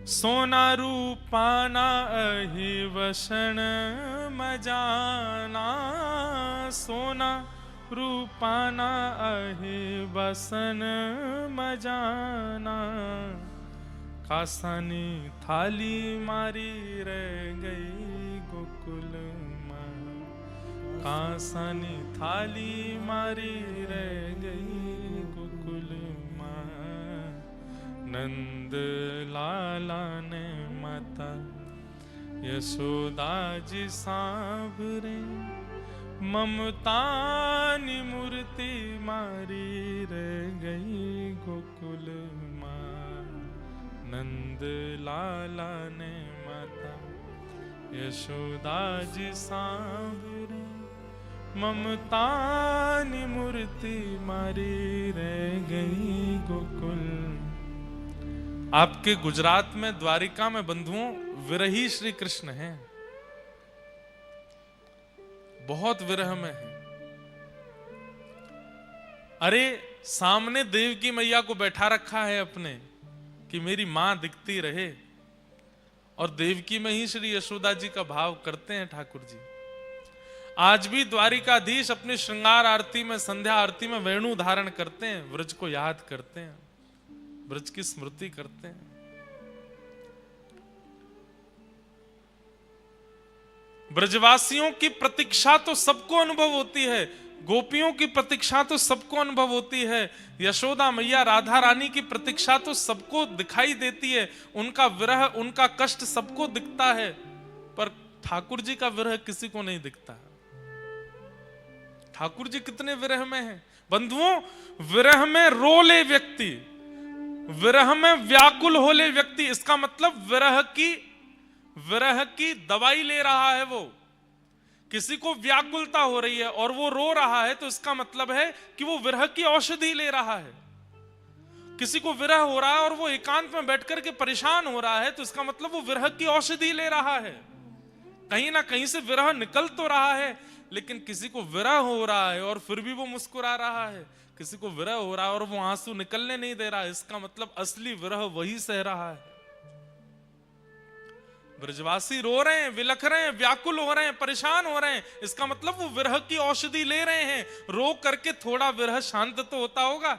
सोना रूपाना अहि वसन मजाना, सोना रूपाना अहि वसन मजाना। कासानी थाली मारी रह गई गोकुल माँ। कासानी थाली मारी रह गई गोकुल माँ। नंद लाला ने माता यशोदा जी सांभरे, ममता नी मूर्ति मारी रह गई गोकुल माँ। नंद लाला ने माता यशोदा जी सांभरे, ममता नी मूर्ति मारी रह गई गोकुल। आपके गुजरात में द्वारिका में बंधुओं विरही श्री कृष्ण हैं, बहुत विरह में है। अरे सामने देवकी मैया को बैठा रखा है अपने कि मेरी मां दिखती रहे, और देवकी में ही श्री यशोदा जी का भाव करते हैं ठाकुर जी। आज भी द्वारिकाधीश अपनी श्रृंगार आरती में, संध्या आरती में वेणु धारण करते हैं, व्रज को याद करते हैं, व्रज की स्मृति करते हैं। ब्रजवासियों की प्रतीक्षा तो सबको अनुभव होती है, गोपियों की प्रतीक्षा तो सबको अनुभव होती है, यशोदा मैया राधा रानी की प्रतीक्षा तो सबको दिखाई देती है, उनका विरह उनका कष्ट सबको दिखता है, पर ठाकुर जी का विरह किसी को नहीं दिखता। ठाकुर जी कितने विरह में हैं बंधुओं। विरह में रो ले व्यक्ति, विरह में व्याकुल हो ले व्यक्ति, इसका मतलब विरह की दवाई ले रहा है। वो किसी को व्याकुलता हो रही है और वो रो रहा है, तो इसका मतलब है कि वो विरह की औषधि ले रहा है। किसी को विरह हो रहा है और वो एकांत में बैठकर के परेशान हो रहा है, तो इसका मतलब वो विरह की औषधि ले रहा है। कहीं ना कहीं से विरह निकल तो रहा है, लेकिन किसी को विरह हो रहा है और फिर भी वो मुस्कुरा रहा है, किसी को विरह हो रहा है और वो आंसू निकलने नहीं दे रहा है, इसका मतलब असली विरह वही सह रहा है। ब्रजवासी रो रहे हैं, विलख रहे हैं, व्याकुल हो रहे हैं, परेशान हो रहे हैं, इसका मतलब वो विरह की औषधि ले रहे हैं। रो करके थोड़ा विरह शांत तो होता होगा,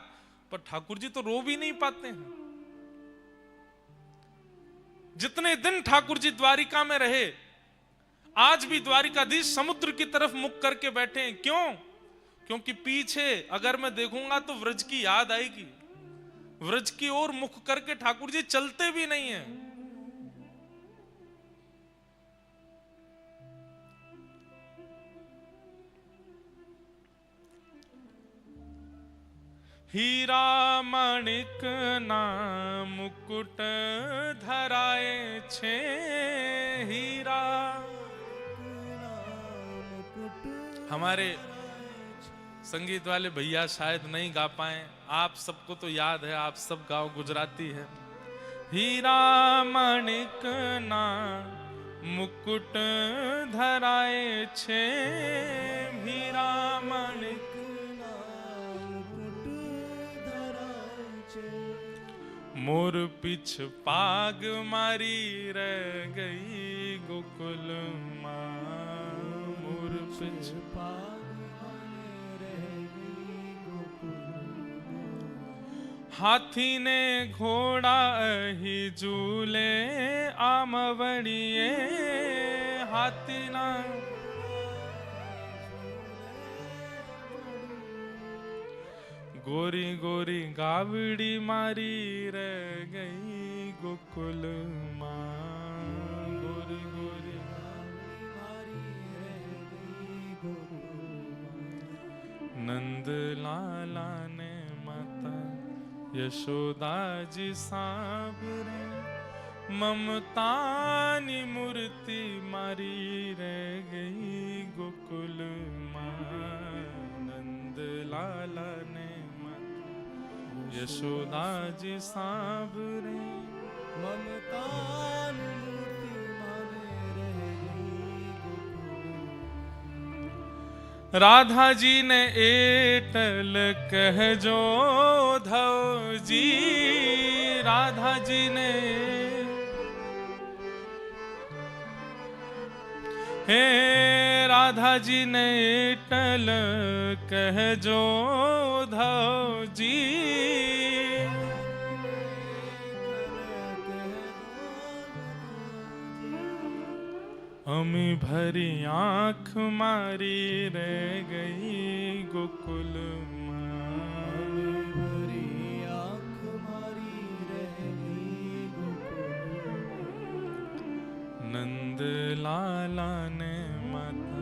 पर ठाकुर जी तो रो भी नहीं पाते हैं। जितने दिन ठाकुर जी द्वारिका में रहे, आज भी द्वारिकाधीश समुद्र की तरफ मुख करके बैठे हैं। क्यों? क्योंकि पीछे अगर मैं देखूंगा तो व्रज की याद आएगी। व्रज की ओर मुख करके ठाकुर जी चलते भी नहीं है। हीरा माणिक ना मुकुट धराए छे, हीरा। हमारे संगीत वाले भैया शायद नहीं गा पाए, आप सबको तो याद है, आप सब गाओ, गुजराती है। हीरा माणिक ना मुकुट धराए छे, हीरा माणिक मोर पीछ पाग मारी रह गई गोकुल माँ, मोर पीछ पाग रह गई गोकुल। हाथी ने घोड़ा ही झूले आमवड़िए, हाथी ना गोरी गोरी गावड़ी मारी रह गई गोकुल माँ, गोरी गोरी गावड़ी मारी रह गई गोकुल। नंद लाला ने माता यशोदा जी सांवरे, ममता नी मूर्ति मारी रह गई गोकुल माँ। नंद लाला ने यशोदा जी सांवरे, ममता नी मूर्ति मारी रह गई गोकुल। राधा जी ने एटल कह जो धव जी, राधा जी ने हे राधा जी ने एटल कह जो धव जी, अमी भरी आंख मारी रह गई गोकुल माँ, भरी आंख मारी रह गई गोकुल। नंद लाला ने माता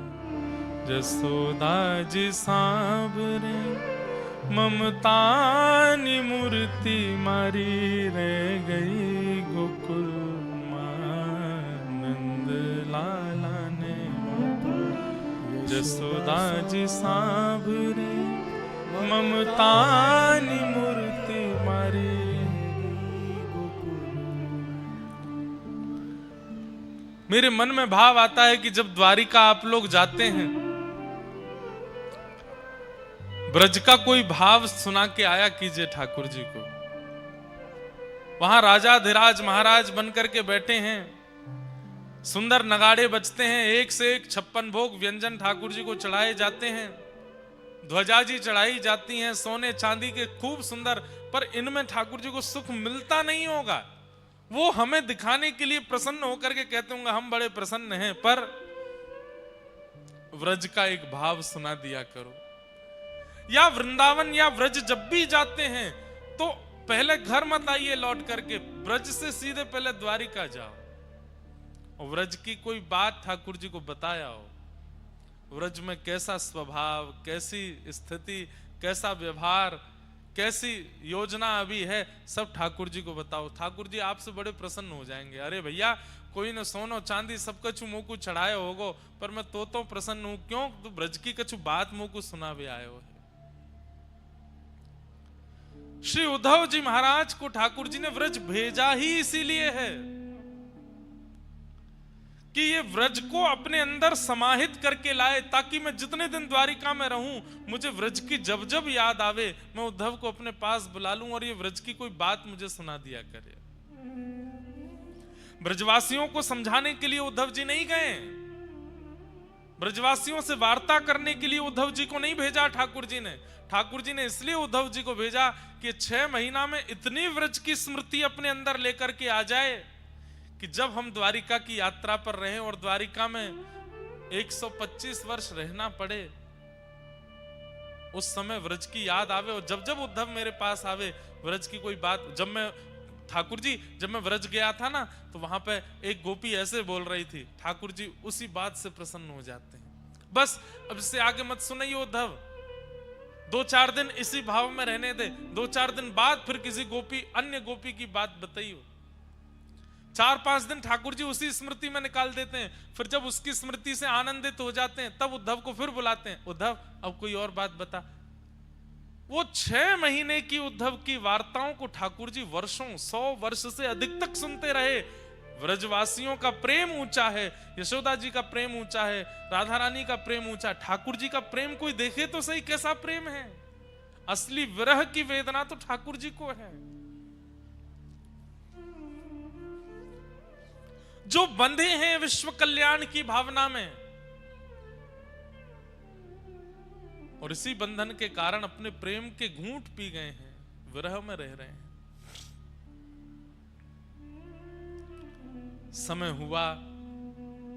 जसोदा जी सांवरे, ममता नी मूर्ति मारी रह गई गोकुल माँ। नंद लाला ने माता जसोदा जी सांवरे, ममता नी मूर्ति मारी गई गोकुल। मेरे मन में भाव आता है कि जब द्वारिका आप लोग जाते हैं, ब्रज का कोई भाव सुना के आया कीजिए ठाकुर जी को। वहां राजा धीराज महाराज बनकर के बैठे हैं, सुंदर नगाड़े बजते हैं, एक से एक 56 भोग व्यंजन ठाकुर जी को चढ़ाए जाते हैं, ध्वजा जी चढ़ाई जाती हैं सोने चांदी के खूब सुंदर। पर इनमें ठाकुर जी को सुख मिलता नहीं होगा। वो हमें दिखाने के लिए प्रसन्न होकर के कहते होंगे हम बड़े प्रसन्न हैं, पर व्रज का एक भाव सुना दिया करो। या वृंदावन या व्रज जब भी जाते हैं तो पहले घर मत आइए लौट करके, व्रज से सीधे पहले द्वारिका जाओ और व्रज की कोई बात ठाकुर जी को बताया हो, व्रज में कैसा स्वभाव, कैसी स्थिति, कैसा व्यवहार, कैसी योजना अभी है, सब ठाकुर जी को बताओ। ठाकुर जी आपसे बड़े प्रसन्न हो जाएंगे। अरे भैया कोई न सोनो चांदी सब कछु मुंह को चढ़ाए होगो, पर मैं तो प्रसन्न हूं। क्यों? तो ब्रज की कछु बात मुंह को सुना भी आए हो। श्री उद्धव जी महाराज को ठाकुर जी ने व्रज भेजा ही इसीलिए है कि ये व्रज को अपने अंदर समाहित करके लाए, ताकि मैं जितने दिन द्वारिका में रहूं मुझे व्रज की जब जब याद आवे मैं उद्धव को अपने पास बुला लूं और ये व्रज की कोई बात मुझे सुना दिया करे। ब्रजवासियों को समझाने के लिए उद्धव जी नहीं गए, ब्रजवासियों से वार्ता करने के लिए उद्धव जी को नहीं भेजा ठाकुर जी ने। ठाकुर जी ने इसलिए उद्धव जी को भेजा कि 6 महीना में इतनी व्रज की स्मृति अपने अंदर लेकर के आ जाए कि जब हम द्वारिका की यात्रा पर रहें और द्वारिका में 125 वर्ष रहना पड़े, उस समय व्रज की याद आवे, और जब जब उद्धव मेरे पास आवे व्रज की कोई बात, जब मैं ठाकुर जी जब मैं व्रज गया था ना, तो वहां पे एक गोपी ऐसे बोल रही थी, ठाकुर जी उसी बात से प्रसन्न हो जाते हैं। बस अब इससे आगे मत सुनाइए उद्धव, 2-4 दिन इसी भाव में रहने दे, 2-4 दिन बाद फिर किसी गोपी अन्य गोपी की बात बताइए। 4-5 दिन ठाकुर जी उसी स्मृति में निकाल देते हैं, फिर जब उसकी स्मृति से आनंदित हो जाते हैं तब उद्धव को फिर बुलाते हैं, उद्धव अब कोई और बात बता। वो 6 महीने की उद्धव की वार्ताओं को ठाकुर जी वर्षों 100 वर्ष से अधिक तक सुनते रहे। व्रजवासियों का प्रेम ऊंचा है, यशोदा जी का प्रेम ऊंचा है, राधा रानी का प्रेम ऊंचा, ठाकुर जी का प्रेम कोई देखे तो सही कैसा प्रेम है। असली विरह की वेदना तो ठाकुर जी को है। जो बंधे हैं विश्व कल्याण की भावना में, और इसी बंधन के कारण अपने प्रेम के घूंट पी गए हैं, विरह में रह रहे हैं। समय हुआ,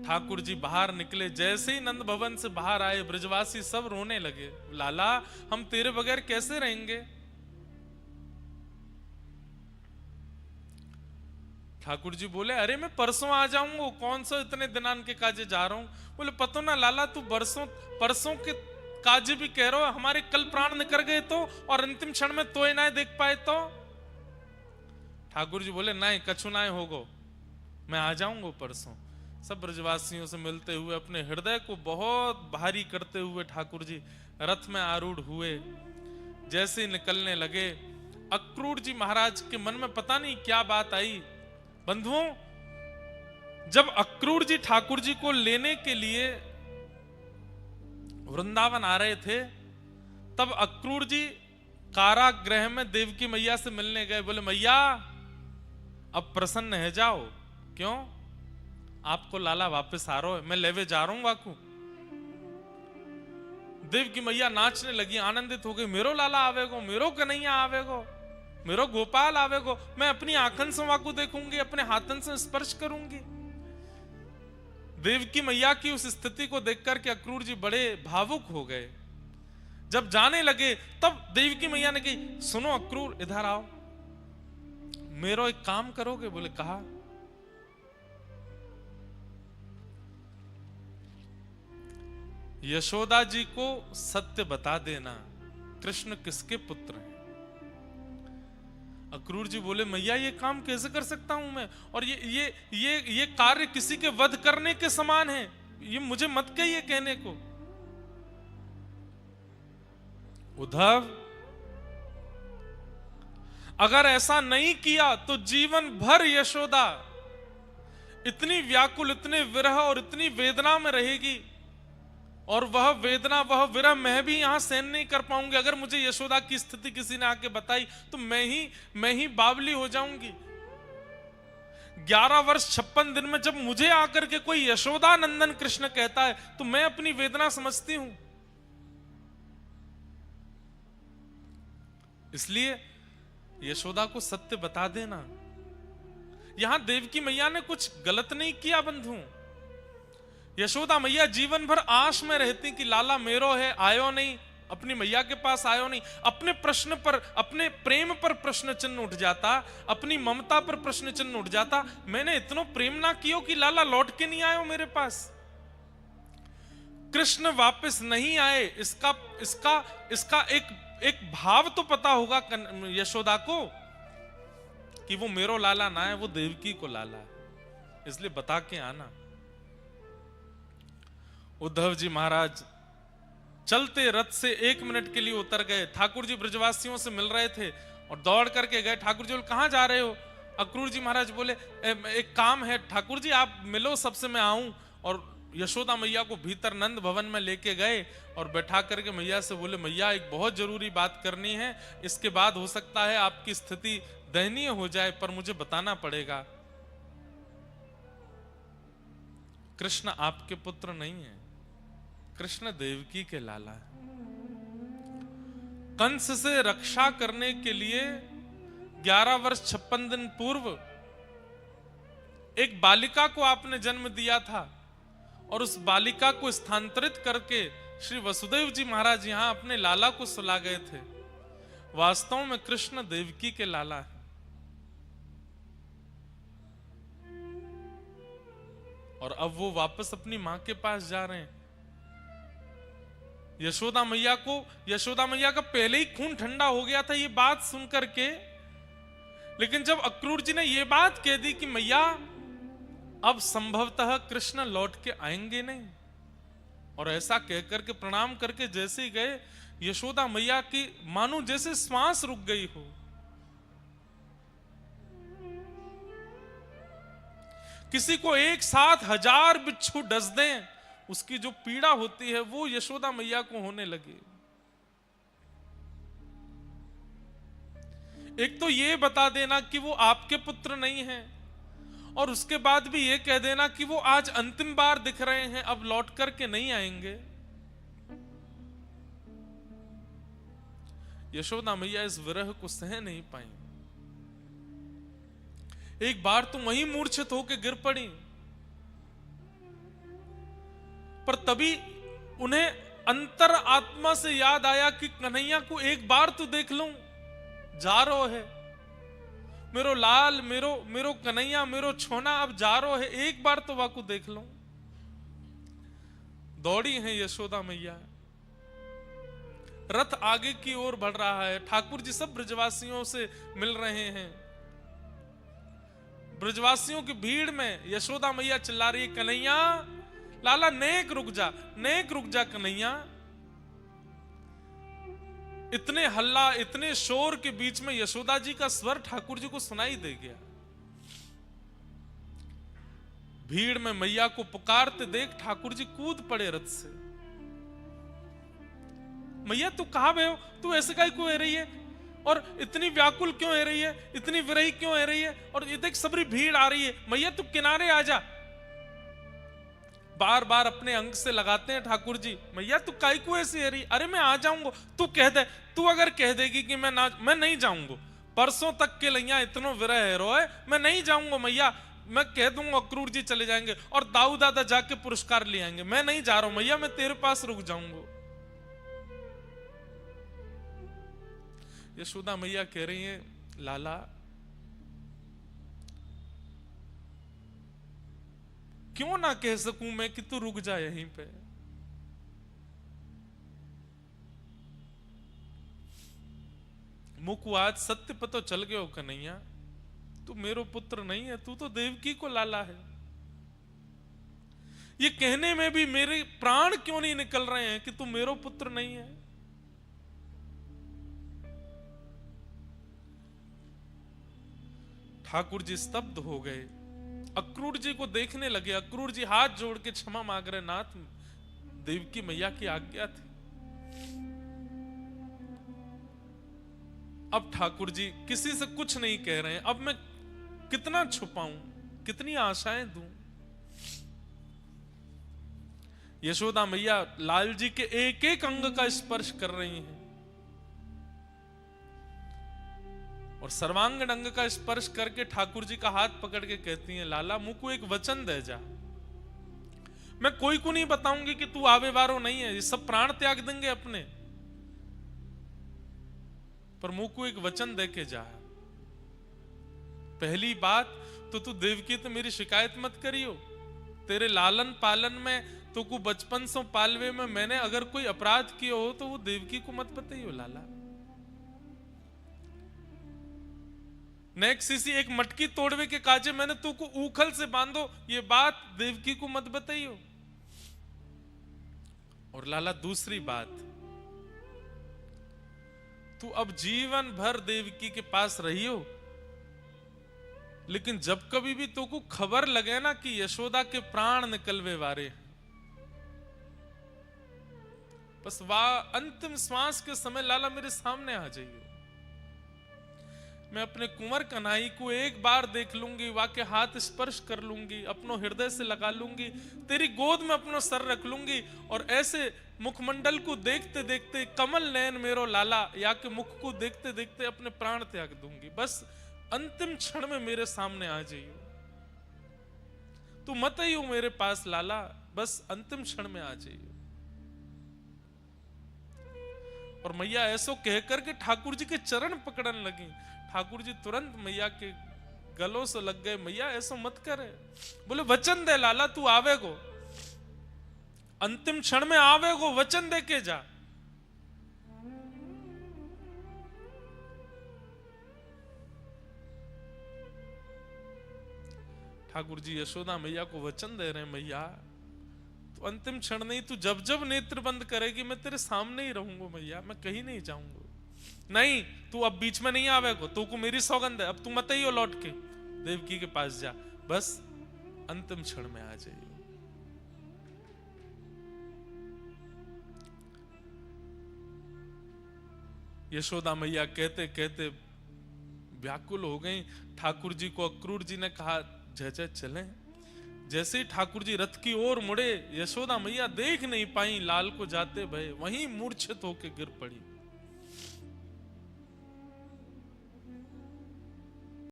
ठाकुर जी बाहर निकले, जैसे ही नंद भवन से बाहर आए ब्रजवासी सब रोने लगे, लाला हम तेरे बगैर कैसे रहेंगे। ठाकुर जी बोले, अरे मैं परसों आ जाऊंगा, कौन सा इतने दिनान के काजे जा रहा हूं। बोले, पतो ना लाला तू परसों के काजे भी कह रहा हो, हमारे कल प्राण निकल गए तो, और अंतिम क्षण में तोय ना देख पाए तो। ठाकुर जी बोले, नहीं कछु ना होगो, मैं आ जाऊंगा परसों। सब ब्रजवासियों से मिलते हुए अपने हृदय को बहुत भारी करते हुए ठाकुर जी रथ में आरूढ़ हुए। जैसे निकलने लगे, अक्रूर जी महाराज के मन में पता नहीं क्या बात आई। बंधुओं, जब अक्रूर जी ठाकुर जी को लेने के लिए वृंदावन आ रहे थे, तब अक्रूर जी कारागृह में देवकी मैया से मिलने गए। बोले, मैया अब प्रसन्न है जाओ। क्यों? आपको लाला वापस आ रहा है, मैं लेवे जा रहा हूं वाकू। देवकी मैया नाचने लगी, आनंदित हो गई, मेरो लाला आवेगो, मेरो कन्हैया आवेगो, मेरो गोपाल आवेगो, मैं अपनी आंखन से वाकू देखूंगी, अपने हाथन से स्पर्श करूंगी। देवकी मैया की उस स्थिति को देखकर के अक्रूर जी बड़े भावुक हो गए। जब जाने लगे तब देवकी मैया ने कही, सुनो अक्रूर इधर आओ, मेरो एक काम करोगे? बोले, कहा? यशोदा जी को सत्य बता देना, कृष्ण किसके पुत्र हैं। अक्रूर जी बोले, मैया ये काम कैसे कर सकता हूं मैं, और ये कार्य किसी के वध करने के समान है, ये मुझे मत कहिए कहने को। उद्धव, अगर ऐसा नहीं किया तो जीवन भर यशोदा इतनी व्याकुल, इतने विरह और इतनी वेदना में रहेगी, और वह वेदना, वह विरह मैं भी यहां सहन नहीं कर पाऊंगी। अगर मुझे यशोदा की स्थिति किसी ने आके बताई तो मैं ही बावली हो जाऊंगी। 11 वर्ष 56 दिन में जब मुझे आकर के कोई यशोदा नंदन कृष्ण कहता है तो मैं अपनी वेदना समझती हूं। इसलिए यशोदा को सत्य बता देना। यहां देवकी मैया ने कुछ गलत नहीं किया बंधु। यशोदा मैया जीवन भर आश में रहती कि लाला मेरो है, आयो नहीं, अपनी मैया के पास आयो नहीं। अपने प्रश्न पर, अपने प्रेम पर प्रश्न चिन्ह उठ जाता, अपनी ममता पर प्रश्न चिन्ह उठ जाता, मैंने इतना प्रेम ना कियो कि लाला लौट के नहीं आयो मेरे पास। कृष्ण वापस नहीं आए, इसका एक भाव तो पता होगा यशोदा को कि वो मेरो लाला ना है, वो देवकी को लाला है, इसलिए बता के आना। उद्धव जी महाराज चलते रथ से 1 मिनट के लिए उतर गए। ठाकुर जी ब्रजवासियों से मिल रहे थे और दौड़ करके गए। ठाकुर जी बोले, कहां जा रहे हो? अक्रूर जी महाराज बोले, एक काम है ठाकुर जी, आप मिलो सबसे, मैं आऊं। और यशोदा मैया को भीतर नंद भवन में लेके गए और बैठा करके मैया से बोले, मैया एक बहुत जरूरी बात करनी है, इसके बाद हो सकता है आपकी स्थिति दयनीय हो जाए, पर मुझे बताना पड़ेगा। कृष्ण आपके पुत्र नहीं है, कृष्ण देवकी के लाला है। कंस से रक्षा करने के लिए 11 वर्ष 56 दिन पूर्व एक बालिका को आपने जन्म दिया था, और उस बालिका को स्थानांतरित करके श्री वसुदेव जी महाराज यहां अपने लाला को सुला गए थे, वास्तव में कृष्ण देवकी के लाला है। और अब वो वापस अपनी मां के पास जा रहे हैं। यशोदा मैया का पहले ही खून ठंडा हो गया था ये बात सुनकर के, लेकिन जब अक्रूर जी ने ये बात कह दी कि मैया अब संभवतः कृष्ण लौट के आएंगे नहीं, और ऐसा कहकर के प्रणाम करके जैसे ही गए, यशोदा मैया की मानो जैसे श्वास रुक गई हो। किसी को एक साथ 1000 बिच्छू डस दें, उसकी जो पीड़ा होती है वो यशोदा मैया को होने लगी। एक तो ये बता देना कि वो आपके पुत्र नहीं है, और उसके बाद भी ये कह देना कि वो आज अंतिम बार दिख रहे हैं, अब लौट करके नहीं आएंगे। यशोदा मैया इस विरह को सह नहीं पाई। एक बार तो वहीं मूर्छित होकर गिर पड़ी, पर तभी उन्हें अंतर आत्मा से याद आया कि कन्हैया को एक बार तो देख लूं, जा रो है मेरो लाल, मेरो कन्हैया, मेरो छोना अब जा रो है, एक बार तो वाकू देख लूं। दौड़ी है यशोदा मैया, रथ आगे की ओर बढ़ रहा है, ठाकुर जी सब ब्रजवासियों से मिल रहे हैं। ब्रजवासियों की भीड़ में यशोदा मैया चिल्ला रही है, कन्हैया लाला नेक रुक जा कन्हैया। इतने हल्ला, इतने शोर के बीच में यशोदा जी का स्वर ठाकुर जी को सुनाई दे गया। भीड़ में मैया को पुकारते देख ठाकुर जी कूद पड़े रथ से। मैया तू कहां गए हो, तू ऐसे काहे को हो रही है, और इतनी व्याकुल क्यों हो रही है, इतनी विरही क्यों हो रही है, और ये देख सबरी भीड़ आ रही है, मैया तू किनारे आ जा। बार बार अपने अंग से लगाते हैं ठाकुर जी, मैया तू काहे को ऐसी है रही, अरे मैं आ जाऊंगा, तू कह दे, तू अगर कह देगी कि मैं नहीं जाऊंगा, परसों तक के लैया इतनो विरह है रोए, मैं नहीं जाऊंगा मैया, मैं कह दूंगा अक्रूर जी चले जाएंगे और दाऊ दादा जाके पुरस्कार ले आएंगे, मैं नहीं जा रहा हूं मैया, मैं तेरे पास रुक जाऊंगा। यशोदा मैया कह रही है, लाला क्यों ना कह सकूं मैं कि तू रुक जा यहीं पे। मुकु आज सत्य पतो चल गयो कन्हैया, तू मेरो पुत्र नहीं है, तू तो देवकी को लाला है। ये कहने में भी मेरे प्राण क्यों नहीं निकल रहे हैं कि तू मेरो पुत्र नहीं है। ठाकुर जी स्तब्ध हो गए, अक्रूर जी को देखने लगे। अक्रूर जी हाथ जोड़ के क्षमा मांग रहे, नाथ देवकी मैया की आज्ञा थी। अब ठाकुर जी किसी से कुछ नहीं कह रहे हैं, अब मैं कितना छुपाऊं, कितनी आशाएं दूं। यशोदा मैया लाल जी के एक एक अंग का स्पर्श कर रही हैं और सर्वांगीण अंग का स्पर्श करके ठाकुर जी का हाथ पकड़ के कहती हैं, लाला मुझको एक वचन दे जा, मैं कोई को नहीं बताऊंगी कि तू आवे वारो नहीं है, ये सब प्राण त्याग देंगे अपने, पर मुझको एक वचन दे के जा। पहली बात तो तू देवकी तो मेरी शिकायत मत करियो, तेरे लालन पालन में तो को बचपन से पालवे में मैंने अगर कोई अपराध किया हो तो वो देवकी को मत बताइयो लाला। नेक्स्ट किसी एक मटकी तोड़वे के काजे मैंने तू को उखल से बांधो, ये बात देवकी को मत बताइयो। और लाला दूसरी बात, तू अब जीवन भर देवकी के पास रहियो, लेकिन जब कभी भी तू को खबर लगे ना कि यशोदा के प्राण निकलवे वारे, बस वाह अंतिम श्वास के समय लाला मेरे सामने आ जाइयो। मैं अपने कुंवर कन्हई को एक बार देख लूंगी, वाके हाथ स्पर्श कर लूंगी, अपनो हृदय से लगा लूंगी, तेरी गोद में अपनो सर रख लूंगी और ऐसे मुखमंडल को देखते देखते कमल नयन मेरो लाला या के मुख को देखते देखते अपने प्राण त्याग दूंगी। बस अंतिम क्षण में मेरे सामने आ जाइयो, तू मत आइयो मेरे पास लाला, बस अंतिम क्षण में आ जाइयो। और मैया ऐसो कहकर के ठाकुर जी के चरण पकड़न लगी। ठाकुर जी तुरंत मैया के गलों से लग गए, मैया ऐसो मत करे। बोले वचन दे लाला, तू आवेगो, अंतिम क्षण में आवेगो, वचन दे के जा। ठाकुर जी यशोदा मैया को वचन दे रहे हैं, मैया तो अंतिम क्षण नहीं, तू जब जब नेत्र बंद करेगी मैं तेरे सामने ही रहूंगा मैया, मैं कहीं नहीं जाऊंगा। नहीं, तू अब बीच में नहीं आवेगो, तू को मेरी सौगंध है, अब तू मत ही हो लौट के देवकी के पास जा, बस अंतिम क्षण में आ जाइए। यशोदा मैया कहते कहते व्याकुल हो गई। ठाकुर जी को अक्रूर जी ने कहा जय जय चलें। जैसे ही ठाकुर जी रथ की ओर मुड़े, यशोदा मैया देख नहीं पाई लाल को जाते भय, वहीं मूर्छित होकर गिर पड़ी।